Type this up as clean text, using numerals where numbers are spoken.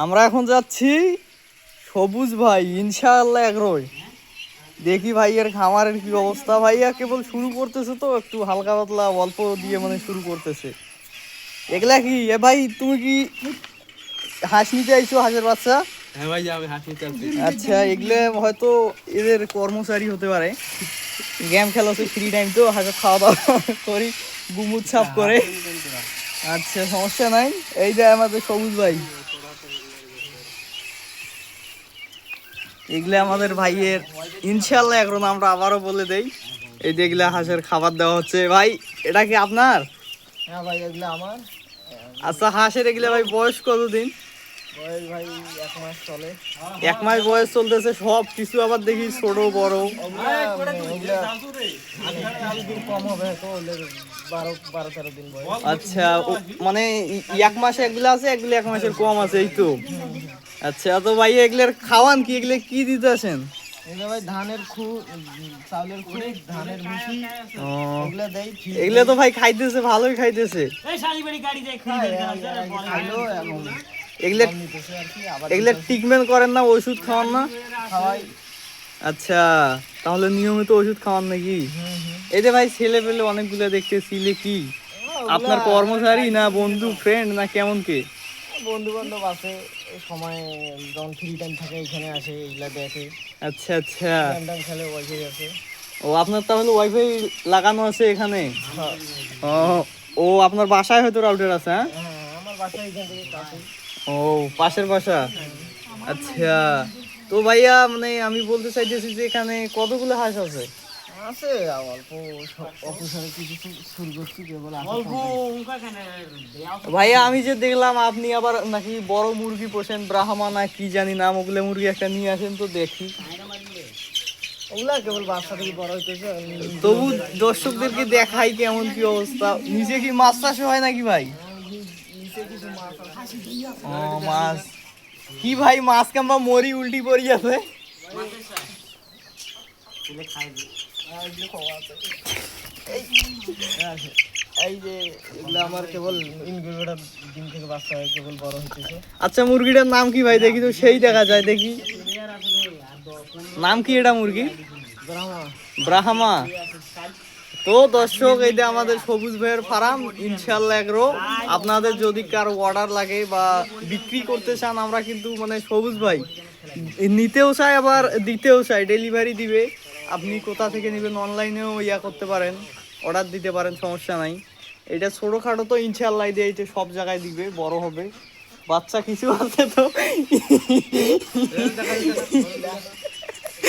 আমরা এখন যাচ্ছি সবুজ ভাই ইনশাআল্লাহ এগ্রোয়। দেখি ভাইয়ের খামারের কি অবস্থা। ভাইয়া কেবল শুরু করতেছে, তো একটু হালকা পাতলা অল্প দিয়ে মানে শুরু করতেছে। এগুলা কি এ ভাই, তুমি কি হাঁস নিতে আইছো, হাঁসের বাচ্চা? হ্যাঁ ভাই, আমি হাঁস নিতে আসছি। আচ্ছা, এগুলো হয়তো এদের কর্মচারী হতে পারে। গেম খেলা হচ্ছে, ফ্রি টাইম তো হাঁসের খাওয়া দাওয়া করি, গুমুট সাফ করে। আচ্ছা, সমস্যা নাই। এই যে আমাদের সবুজ ভাই, এগুলা আমাদের ভাইয়ের ইনশাল্লাহ এখন আমরা আবারও বলে দেই। এই যে এগুলা হাঁসের খাবার দেওয়া হচ্ছে। ভাই এটা কি আপনার? হ্যাঁ ভাই, এগুলো আমার। আচ্ছা, হাঁসের এগুলা ভাই বয়স কতদিন? বয়স ভাই 1 মাস চলে। 1 মাস বয়স চলতেছে। সব কিছু আবার দেখি ছোট বড়। কিছুদিন কম হবে তো, 12-13 দিন বয়স। আচ্ছা, মানে 1 মাসে এগুলা আছে, এগুলো 1 মাসের কম আছে, এই তো। আচ্ছা, তো ভাই এগুলার খাওয়ান কি, এগুলো কি দিতে আসেন? এগুলো ভাই ধানের চাউলের খুদ, ধানের ভুসি, ও, এগুলো দেই। এগুলো তো ভাই খাইতেছে, ভালোই খাইতেছে। খাইলো এবং এগুলা নিতেছে আর কি। আবার এগুলা ট্রিটমেন্ট করেন না, ওষুধ খাওয়ান না? খাওয়াই। আচ্ছা, তাহলে নিয়মিত ওষুধ খাওয়ান নাকি? এই যে ভাই ছেলে পেলে অনেকগুলো দেখতেছি, কি আপনার কর্মচারী না বন্ধু ফ্রেন্ড না কেমন কে? বন্ধু বান্ধব আছে, এই সময় যখন ফ্রি টাইম থাকে এখানে আসে, এগুলা দেখে। আচ্ছা আচ্ছা, গেম খেলে, ওয়াইফাই আছে। ও আপনার তাহলে ওয়াইফাই লাগানো আছে এখানে? ও, ও আপনার বাসায় হয়তো রাউটার আছে? হ্যাঁ, আমার বাসা এখান থেকে কাছে। ও, পাশের বাসা। আচ্ছা, তো ভাইয়া মানে আমি বলতে চাইতেছি যে এখানে কতগুলো হাঁস আছে? আছে অল্প, অপসারে কিছু শুরু করছি কেবল। ভাইয়া আমি যে দেখলাম আপনি আবার নাকি বড় মুরগি পোষেন, ব্রাহ্মা না কি জানি নাম, ওগুলো মুরগি একটা নিয়ে আসেন তো দেখি। ওগুলা কেবল বাচ্চা থেকে বড় হইতেছে। তবু দর্শকদেরকে দেখাই কেমন কি অবস্থা। নিচে কি মাছ চাষ হয় নাকি ভাই? নিচে কিছু মাছ আছে। ও, মাছ কি ভাই, মাছ কাম্বা মরি উল্টি পড়ি আছে। এই যে এগুলো আমার কেবল ইনকিউবেটর, ডিম থেকে বাচ্চা হয়, কেবল বড় হইতেছে। আচ্ছা, মুরগিটার নাম কি ভাই? দেখি তো, সেই দেখা যায়, দেখি নাম কি এটা মুরগি? ব্রাহ্মা। তো দর্শক, এইটা আমাদের সবুজ ভাইয়ের ফার্ম ইনশাল্লাহ এগ্রো। আপনাদের যদি কারো অর্ডার লাগে বা বিক্রি করতে চান, আমরা কিন্তু মানে সবুজ ভাই নিতেও চাই আবার দিতেও চাই, ডেলিভারি দিবে। আপনি কোথা থেকে নেবেন অনলাইনেও করতে পারেন, অর্ডার দিতে পারেন, সমস্যা নাই। এটা ছোটোখাটো তো ইনশাল্লাহ দিয়ে এটা সব জায়গায় দিবে, বড় হবে। বাচ্চা কিছু আছে তো